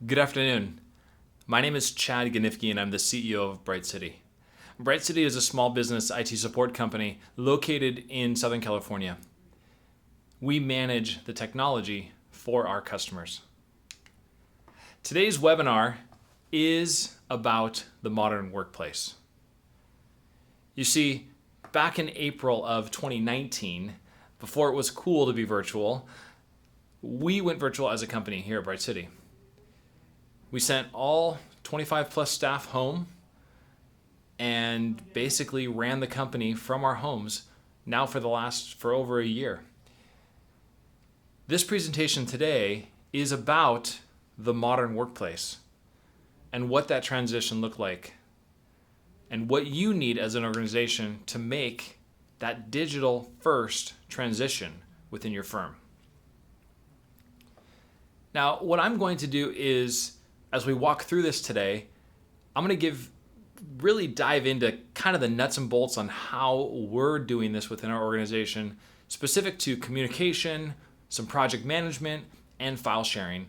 Good afternoon. My name is Chad Ganifke and I'm the CEO of briteCITY. briteCITY is a small business IT support company located in Southern California. We manage the technology for our customers. Today's webinar is about the modern workplace. You see, back in April of 2019, before it was cool to be virtual, we went virtual as a company here at briteCITY. We sent all 25 plus staff home and basically ran the company from our homes now for over a year. This presentation today is about the modern workplace and what that transition looked like and what you need as an organization to make that digital first transition within your firm. Now, what I'm going to do is, as we walk through this today, I'm going to really dive into kind of the nuts and bolts on how we're doing this within our organization, specific to communication, some project management, and file sharing,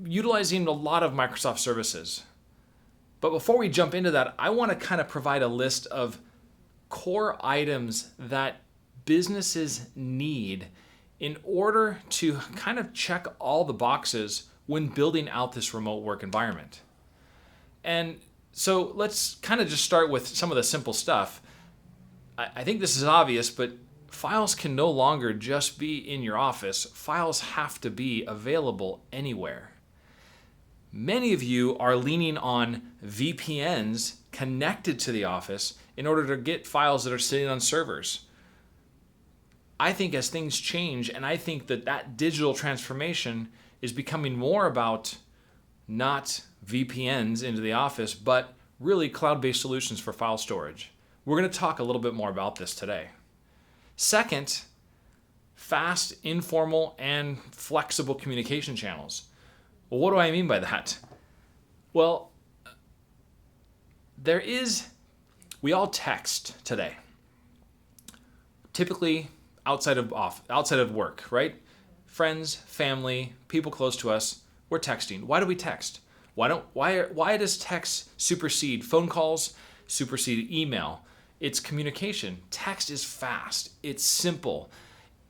utilizing a lot of Microsoft services. But before we jump into that, I want to kind of provide a list of core items that businesses need in order to kind of check all the boxes when building out this remote work environment. And so let's kind of just start with some of the simple stuff. I think this is obvious, but files can no longer just be in your office. Files have to be available anywhere. Many of you are leaning on VPNs connected to the office in order to get files that are sitting on servers. I think as things change, and I think that digital transformation is becoming more about not VPNs into the office, but really cloud-based solutions for file storage. We're going to talk a little bit more about this today. Second, fast, informal, and flexible communication channels. Well, what do I mean by that? Well, we all text today. Typically outside of work, right? Friends, family, people close to us, we're texting. Why do we text? Why does text supersede phone calls, supersede email? It's communication. Text is fast. It's simple.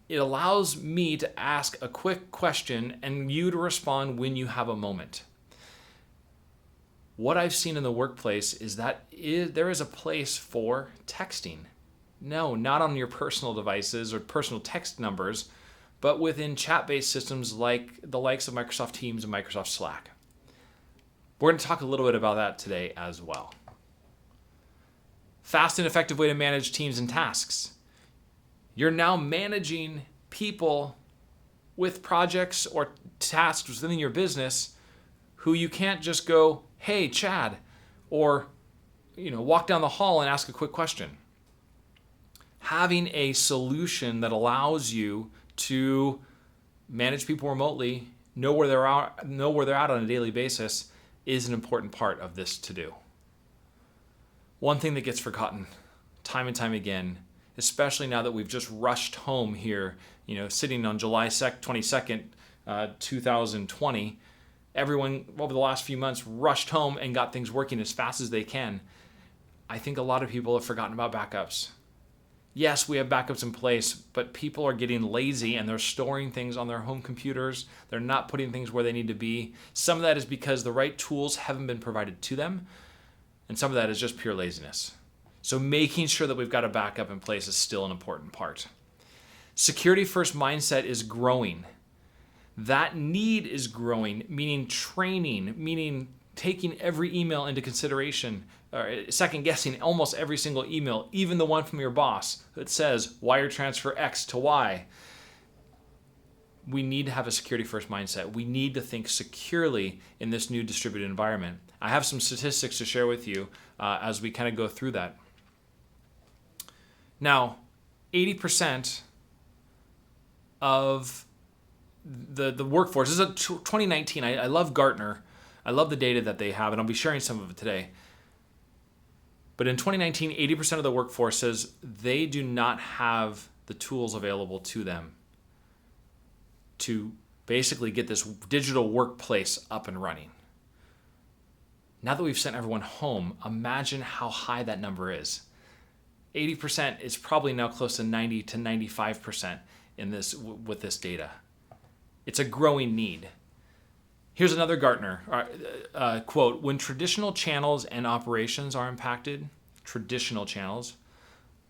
It allows me to ask a quick question and you to respond when you have a moment. What I've seen in the workplace is that there is a place for texting. No, not on your personal devices or personal text numbers, but within chat-based systems like the likes of Microsoft Teams and Microsoft Slack. We're going to talk a little bit about that today as well. Fast and effective way to manage teams and tasks. You're now managing people with projects or tasks within your business who you can't just go, "Hey, Chad," or walk down the hall and ask a quick question. Having a solution that allows you to manage people remotely, know where they're at on a daily basis, is an important part of this to do. One thing that gets forgotten time and time again, especially now that we've just rushed home here, sitting on July 22nd, 2020, everyone over the last few months rushed home and got things working as fast as they can. I think a lot of people have forgotten about backups. Yes, we have backups in place, but people are getting lazy and they're storing things on their home computers. They're not putting things where they need to be. Some of that is because the right tools haven't been provided to them, and some of that is just pure laziness. So making sure that we've got a backup in place is still an important part. Security first mindset is growing. That need is growing, meaning training, meaning taking every email into consideration, or second guessing almost every single email, even the one from your boss that says wire transfer X to Y. We need to have a security first mindset. We need to think securely in this new distributed environment. I have some statistics to share with you as we kind of go through that. Now, 80% of the workforce, this is a 2019, I love Gartner. I love the data that they have, and I'll be sharing some of it today. But in 2019, 80% of the workforce says they do not have the tools available to them to basically get this digital workplace up and running. Now that we've sent everyone home, imagine how high that number is. 80% is probably now close to 90 to 95% with this data. It's a growing need. Here's another Gartner quote: when traditional channels and operations are impacted, traditional channels,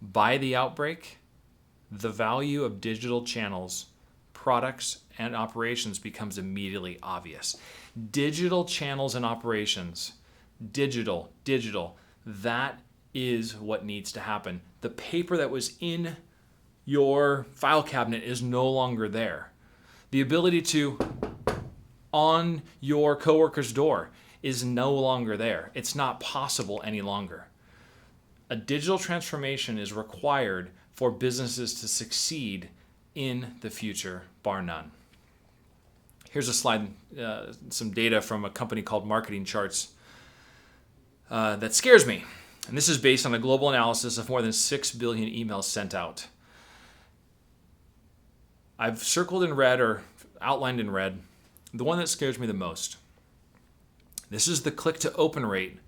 by the outbreak, the value of digital channels, products, and operations becomes immediately obvious. Digital channels and operations, digital, that is what needs to happen. The paper that was in your file cabinet is no longer there. The ability to on your coworker's door is no longer there. It's not possible any longer. A digital transformation is required for businesses to succeed in the future, bar none. Here's a slide, some data from a company called Marketing Charts that scares me. And this is based on a global analysis of more than 6 billion emails sent out. I've circled in red or outlined in red the one that scares me the most. This is the click to open rate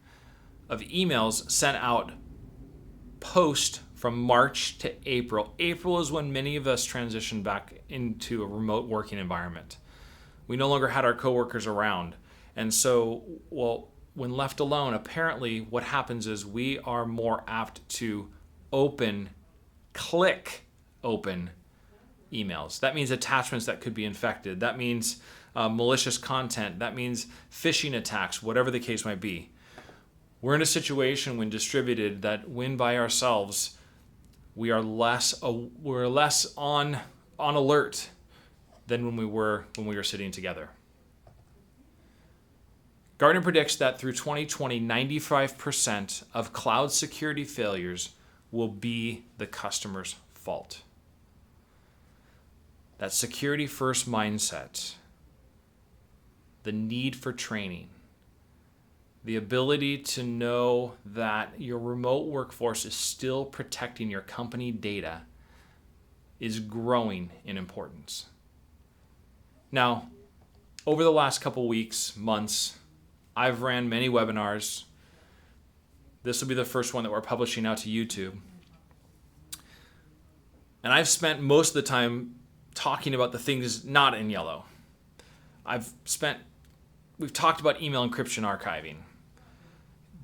of emails sent out post from March to April. April is when many of us transitioned back into a remote working environment. We no longer had our coworkers around. And so, when left alone, apparently what happens is we are more apt to click open emails. That means attachments that could be infected. That means malicious content. That means phishing attacks, whatever the case might be. We're in a situation when distributed that when by ourselves, we're less on alert than when we were sitting together. Gartner predicts that through 2020, 95% of cloud security failures will be the customer's fault. That security first mindset, the need for training, the ability to know that your remote workforce is still protecting your company data is growing in importance. Now, over the last couple weeks, months, I've ran many webinars. This will be the first one that we're publishing out to YouTube. And I've spent most of the time talking about the things not in yellow. We've talked about email encryption archiving,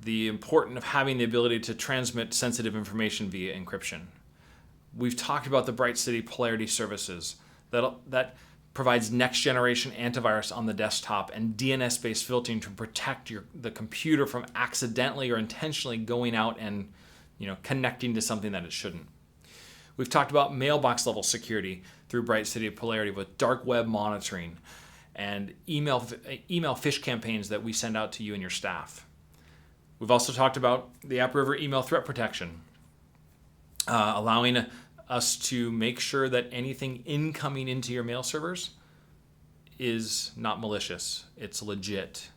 the importance of having the ability to transmit sensitive information via encryption. We've talked about the briteCITY Polarity services that provides next generation antivirus on the desktop and DNS-based filtering to protect the computer from accidentally or intentionally going out and connecting to something that it shouldn't. We've talked about mailbox level security through briteCITY Polarity with dark web monitoring and email phish campaigns that we send out to you and your staff. We've also talked about the AppRiver email threat protection, allowing us to make sure that anything incoming into your mail servers is not malicious. It's legit.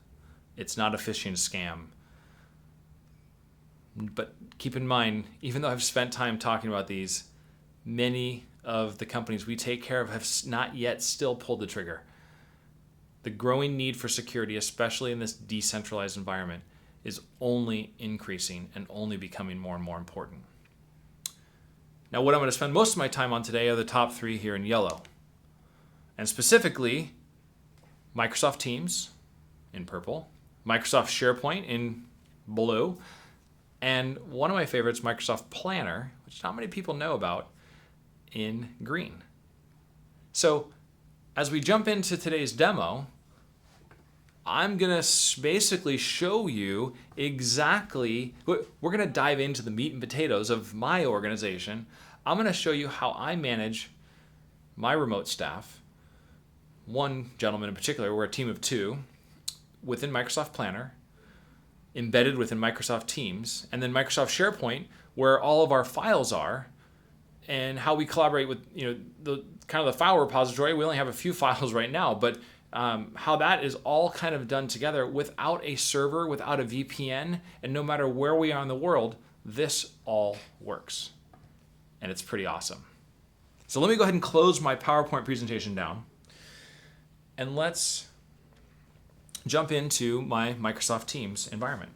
It's not a phishing scam. But keep in mind, even though I've spent time talking about these, many of the companies we take care of have not yet still pulled the trigger. The growing need for security, especially in this decentralized environment, is only increasing and only becoming more and more important. Now, what I'm going to spend most of my time on today are the top 3 here in yellow. And specifically, Microsoft Teams in purple, Microsoft SharePoint in blue, and one of my favorites, Microsoft Planner, which not many people know about, in green. So as we jump into today's demo, I'm going to basically show you exactly, we're going to dive into the meat and potatoes of my organization. I'm going to show you how I manage my remote staff. One gentleman in particular, we're a team of 2 within Microsoft Planner, embedded within Microsoft Teams, and then Microsoft SharePoint, where all of our files are, and how we collaborate with the kind of the file repository. We only have a few files right now, but how that is all kind of done together without a server, without a VPN, and no matter where we are in the world, this all works. And it's pretty awesome. So let me go ahead and close my PowerPoint presentation down. and let's jump into my Microsoft Teams environment.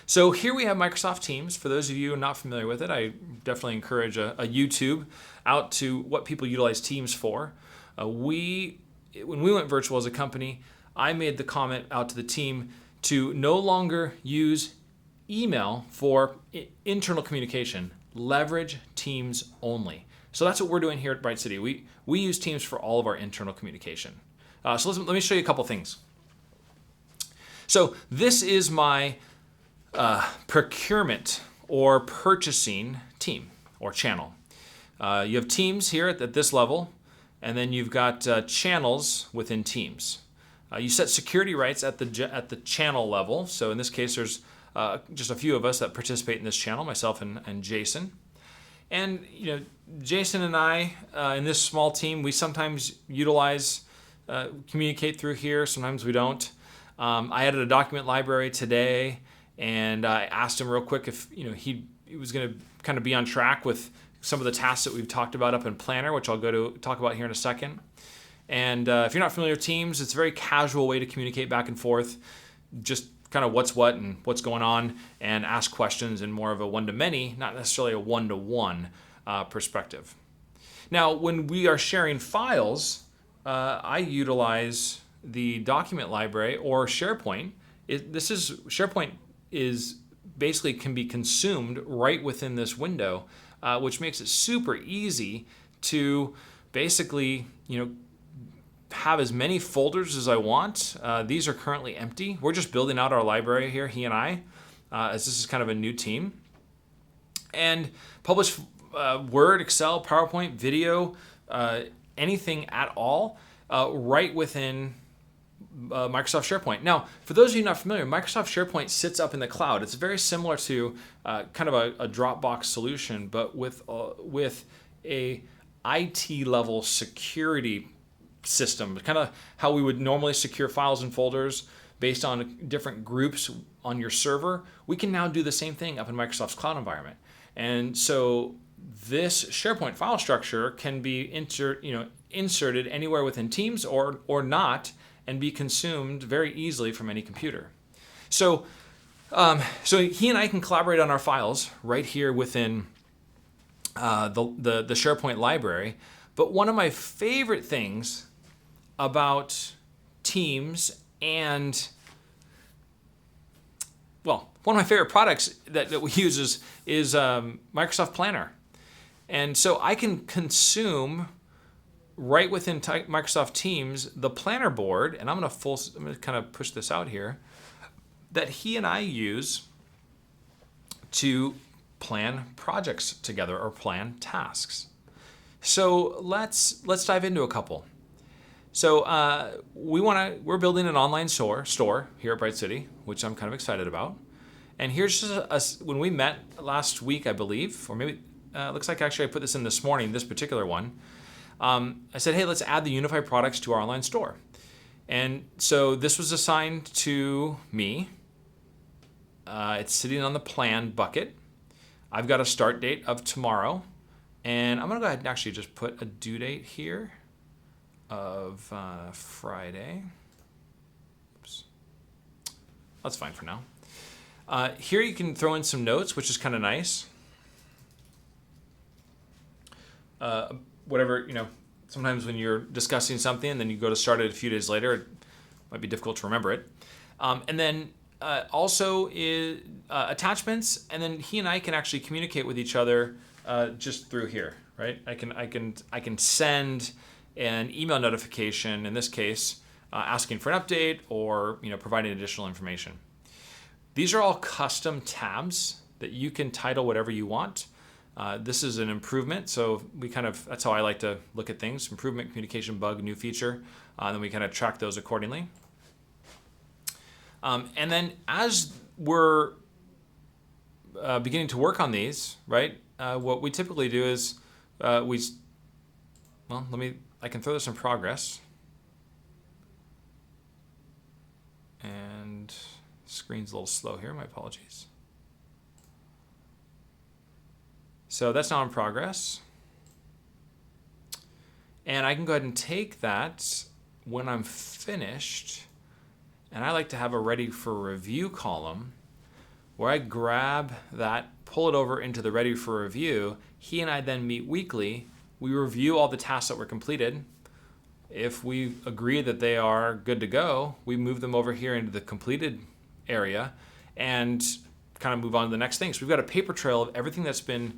So here we have Microsoft Teams. For those of you not familiar with it, I definitely encourage a YouTube out to what people utilize Teams for. When we went virtual as a company, I made the comment out to the team to no longer use email for internal communication. Leverage Teams only. So that's what we're doing here at briteCITY. We use Teams for all of our internal communication. So let me show you a couple things. So this is my procurement or purchasing team or channel. You have teams here at this level, and then you've got channels within teams. You set security rights at the channel level. So in this case, there's just a few of us that participate in this channel, myself and Jason. And Jason and I in this small team, we sometimes utilize communicate through here. Sometimes we don't. I added a document library today. And I asked him real quick if he was going to kind of be on track with some of the tasks that we've talked about up in Planner, which I'll go to talk about here in a second. And if you're not familiar with Teams, it's a very casual way to communicate back and forth, just kind of what's what and what's going on, and ask questions in more of a one-to-many, not necessarily a one-to-one perspective. Now, when we are sharing files, I utilize the document library or SharePoint. SharePoint is basically can be consumed right within this window, which makes it super easy to basically, have as many folders as I want. These are currently empty. We're just building out our library here, he and I, as this is kind of a new team. And publish Word, Excel, PowerPoint, video, anything at all, right within Microsoft SharePoint. Now, for those of you not familiar, Microsoft SharePoint sits up in the cloud. It's very similar to kind of a Dropbox solution, but with a IT level security system, kind of how we would normally secure files and folders based on different groups on your server. We can now do the same thing up in Microsoft's cloud environment. And so this SharePoint file structure can be inserted anywhere within Teams or not, and be consumed very easily from any computer. So he and I can collaborate on our files right here within the SharePoint library. But one of my favorite things about Teams and, one of my favorite products that we use is Microsoft Planner. And so I can consume right within Microsoft Teams the planner board, and I'm going to kind of push this out here, that he and I use to plan projects together or plan tasks. So let's dive into a couple. So we're building an online store here at briteCITY, which I'm kind of excited about. And here's just when we met last week, I believe, or maybe looks like actually I put this in this morning, this particular one. I said, hey, let's add the unified products to our online store. And so this was assigned to me. It's sitting on the plan bucket. I've got a start date of tomorrow. And I'm going to go ahead and actually just put a due date here of Friday. Oops. That's fine for now. Here you can throw in some notes, which is kind of nice. Whatever, sometimes when you're discussing something and then you go to start it a few days later, it might be difficult to remember it. And then also is attachments, and then he and I can actually communicate with each other just through here, right? I can send an email notification, in this case, asking for an update or providing additional information. These are all custom tabs that you can title whatever you want. This is an improvement, so that's how I like to look at things: improvement, communication, bug, new feature. Then we kind of track those accordingly. And then as we're beginning to work on these, right? What we typically do is I can throw this in progress. And screen's a little slow here, my apologies. So that's now in progress. And I can go ahead and take that when I'm finished, and I like to have a ready for review column where I grab that, pull it over into the ready for review. He and I then meet weekly. We review all the tasks that were completed. If we agree that they are good to go, we move them over here into the completed area and kind of move on to the next thing. So we've got a paper trail of everything that's been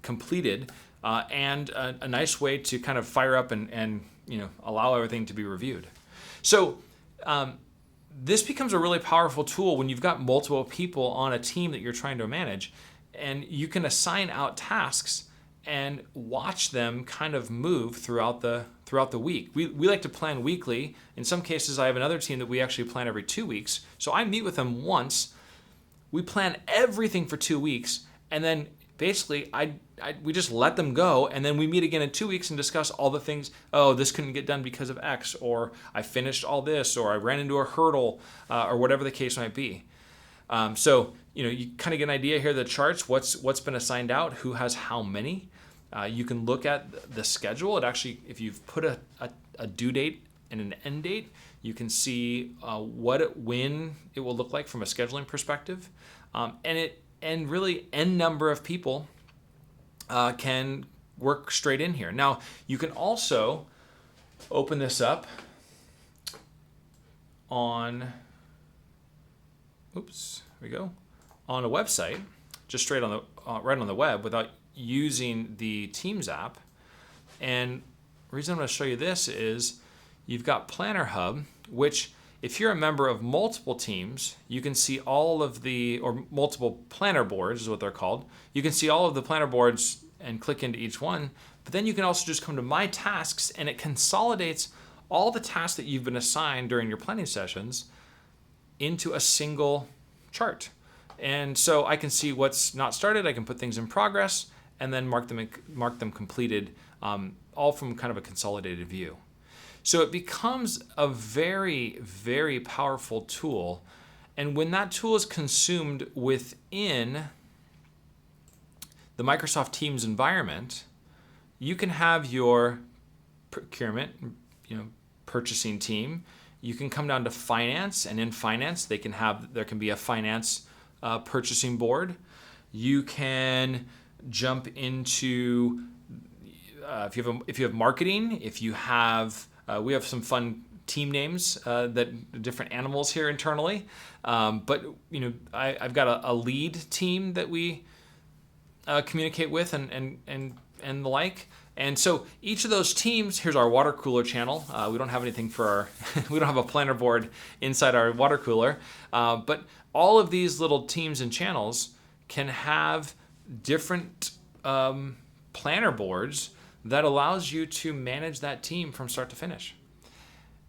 completed, and a nice way to kind of fire up and allow everything to be reviewed. So this becomes a really powerful tool when you've got multiple people on a team that you're trying to manage, and you can assign out tasks and watch them kind of move throughout the week. We like to plan weekly. In some cases, I have another team that we actually plan every 2 weeks. So I meet with them once. We plan everything for 2 weeks, and then basically we just let them go, and then we meet again in 2 weeks and discuss all the things. Oh, this couldn't get done because of X, or I finished all this, or I ran into a hurdle, or whatever the case might be. So you kind of get an idea here of the charts, what's been assigned out, who has how many. You can look at the schedule. It actually, if you've put a due date and an end date, you can see when it will look like from a scheduling perspective, and really n number of people can work straight in here. Now you can also open this up on on a website, just straight on the right on the web without using the Teams app. And the reason I'm going to show you this is you've got Planner Hub, which if you're a member of multiple teams, you can see all of or multiple planner boards is what they're called. You can see all of the planner boards and click into each one, but then you can also just come to My Tasks, and it consolidates all the tasks that you've been assigned during your planning sessions into a single chart. And so I can see what's not started, I can put things in progress, and then mark them completed, all from kind of a consolidated view. So it becomes a very, very powerful tool. And when that tool is consumed within the Microsoft Teams environment, you can have your procurement, purchasing team. You can come down to finance, and in finance, there can be a finance purchasing board. You can jump into if you have marketing, if you have we have some fun team names that different animals here internally, but I've got a lead team that we communicate with and the like. And so each of those teams, here's our water cooler channel. We don't have anything for we don't have a planner board inside our water cooler, but all of these little teams and channels can have different planner boards that allows you to manage that team from start to finish.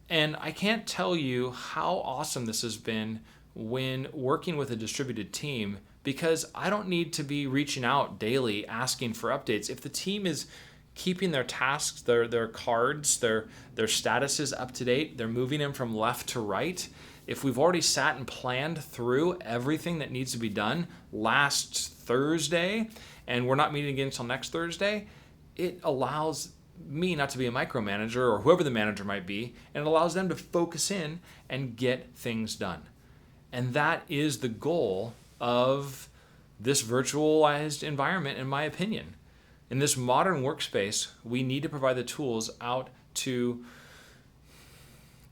And I can't tell you how awesome this has been when working with a distributed team, because I don't need to be reaching out daily asking for updates. If the team is keeping their tasks, their cards, their statuses up to date, they're moving them from left to right. If we've already sat and planned through everything that needs to be done last Thursday, and we're not meeting again until next Thursday, it allows me not to be a micromanager, or whoever the manager might be, and it allows them to focus in and get things done. And that is the goal of this virtualized environment, in my opinion. In this modern workspace, we need to provide the tools out to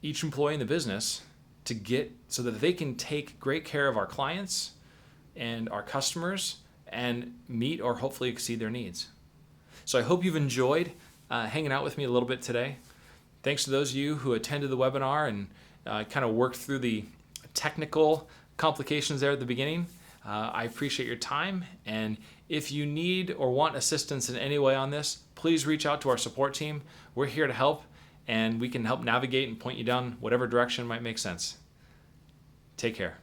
each employee in the business to get so that they can take great care of our clients and our customers and meet or hopefully exceed their needs. So I hope you've enjoyed hanging out with me a little bit today. Thanks to those of you who attended the webinar and kind of worked through the technical complications there at the beginning. I appreciate your time, and if you need or want assistance in any way on this, please reach out to our support team. We're here to help, and we can help navigate and point you down whatever direction might make sense. Take care.